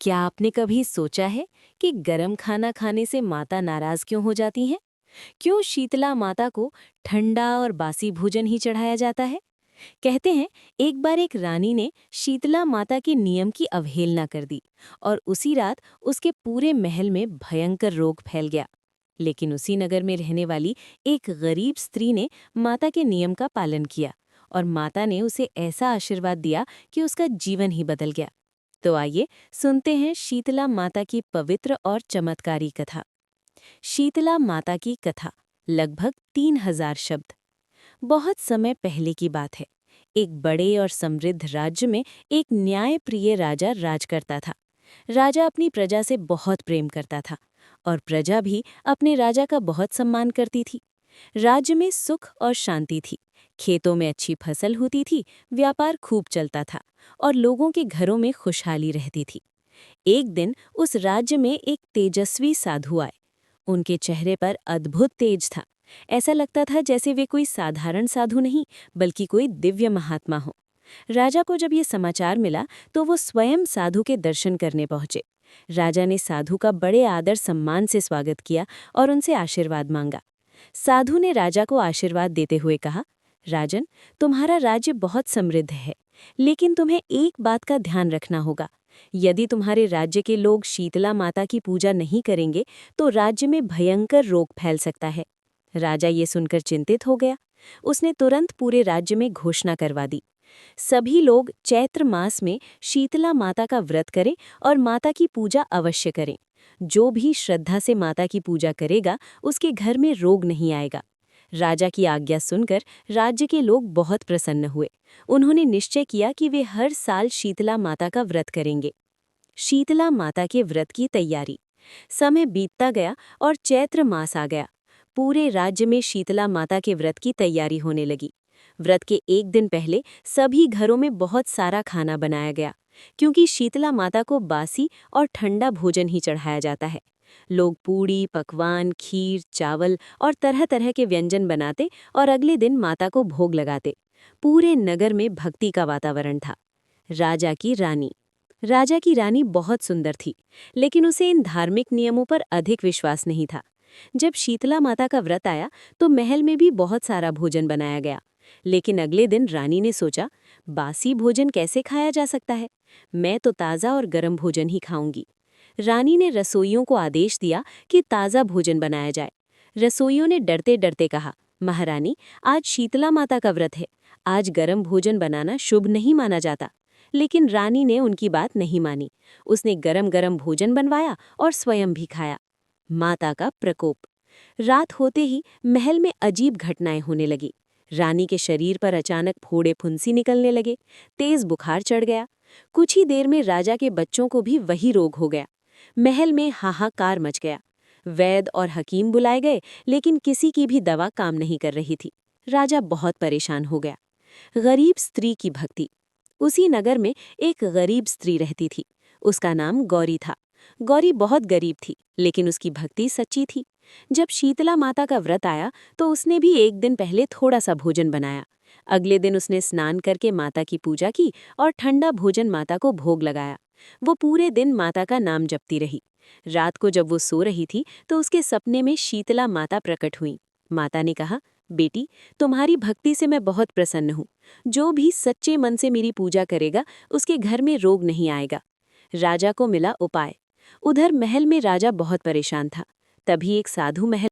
क्या आपने कभी सोचा है कि गरम खाना खाने से माता नाराज क्यों हो जाती हैं? क्यों शीतला माता को ठंडा और बासी भोजन ही चढ़ाया जाता है? कहते हैं एक बार एक रानी ने शीतला माता के नियम की अवहेलना कर दी और उसी रात उसके पूरे महल में भयंकर रोग फैल गया। लेकिन उसी नगर में रहने वाली एक गरीब स्त्री ने माता के नियम का पालन किया और माता ने उसे ऐसा आशीर्वाद दिया कि उसका जीवन ही बदल गया। तो आइए सुनते हैं शीतला माता की पवित्र और चमत्कारी कथा। शीतला माता की कथा, लगभग 3000 शब्द। बहुत समय पहले की बात है। एक बड़े और समृद्ध राज्य में एक न्यायप्रिय राजा राज करता था। राजा अपनी प्रजा से बहुत प्रेम करता था और प्रजा भी अपने राजा का बहुत सम्मान करती थी। राज्य में सुख और शांति थी। खेतों में अच्छी फसल होती थी, व्यापार खूब चलता था और लोगों के घरों में खुशहाली रहती थी। एक दिन उस राज्य में एक तेजस्वी साधु आए। उनके चेहरे पर अद्भुत तेज था। ऐसा लगता था जैसे वे कोई साधारण साधु नहीं, बल्कि कोई दिव्य महात्मा हो। राजा को जब ये समाचार मिला तो वो स्वयं साधु के दर्शन करने पहुंचे। राजा ने साधु का बड़े आदर सम्मान से स्वागत किया और उनसे आशीर्वाद मांगा। साधु ने राजा को आशीर्वाद देते हुए कहा, राजन, तुम्हारा राज्य बहुत समृद्ध है, लेकिन तुम्हें एक बात का ध्यान रखना होगा। यदि तुम्हारे राज्य के लोग शीतला माता की पूजा नहीं करेंगे तो राज्य में भयंकर रोग फैल सकता है। राजा ये सुनकर चिंतित हो गया। उसने तुरंत पूरे राज्य में घोषणा करवा दी, सभी लोग चैत्र मास में शीतला माता का व्रत करें और माता की पूजा अवश्य करें। जो भी श्रद्धा से माता की पूजा करेगा उसके घर में रोग नहीं आएगा। राजा की आज्ञा सुनकर राज्य के लोग बहुत प्रसन्न हुए। उन्होंने निश्चय किया कि वे हर साल शीतला माता का व्रत करेंगे। शीतला माता के व्रत की तैयारी। समय बीतता गया और चैत्र मास आ गया। पूरे राज्य में शीतला माता के व्रत की तैयारी होने लगी। व्रत के एक दिन पहले सभी घरों में बहुत सारा खाना बनाया गया, क्योंकि शीतला माता को बासी और ठंडा भोजन ही चढ़ाया जाता है। लोग पूड़ी, पकवान, खीर, चावल और तरह तरह के व्यंजन बनाते और अगले दिन माता को भोग लगाते। पूरे नगर में भक्ति का वातावरण था। राजा की रानी। राजा की रानी बहुत सुंदर थी, लेकिन उसे इन धार्मिक नियमों पर अधिक विश्वास नहीं था। जब शीतला माता का व्रत आया तो महल में भी बहुत सारा भोजन बनाया गया। लेकिन अगले दिन रानी ने सोचा, बासी भोजन कैसे खाया जा सकता है? मैं तो ताज़ा और गर्म भोजन ही खाऊंगी। रानी ने रसोइयों को आदेश दिया कि ताज़ा भोजन बनाया जाए। रसोइयों ने डरते डरते कहा, महारानी, आज शीतला माता का व्रत है। आज गर्म भोजन बनाना शुभ नहीं माना जाता। लेकिन रानी ने उनकी बात नहीं मानी। उसने गरम गरम भोजन बनवाया और स्वयं भी खाया। माता का प्रकोप। रात होते ही महल में अजीब घटनाएं होने लगी। रानी के शरीर पर अचानक फोड़े फुंसी निकलने लगे। तेज बुखार चढ़ गया। कुछ ही देर में राजा के बच्चों को भी वही रोग हो गया। महल में हाहाकार मच गया। वैद्य और हकीम बुलाए गए, लेकिन किसी की भी दवा काम नहीं कर रही थी। राजा बहुत परेशान हो गया। गरीब स्त्री की भक्ति। उसी नगर में एक गरीब स्त्री रहती थी। उसका नाम गौरी था। गौरी बहुत गरीब थी, लेकिन उसकी भक्ति सच्ची थी। जब शीतला माता का व्रत आया तो उसने भी एक दिन पहले थोड़ा सा भोजन बनाया। अगले दिन उसने स्नान करके माता की पूजा की और ठंडा भोजन माता को भोग लगाया। वो पूरे दिन माता का नाम जपती रही। रात को जब वो सो रही थी तो उसके सपने में शीतला माता प्रकट हुई। माता ने कहा, बेटी, तुम्हारी भक्ति से मैं बहुत प्रसन्न हूँ। जो भी सच्चे मन से मेरी पूजा करेगा उसके घर में रोग नहीं आएगा। राजा को मिला उपाय। उधर महल में राजा बहुत परेशान था। तभी एक साधु महल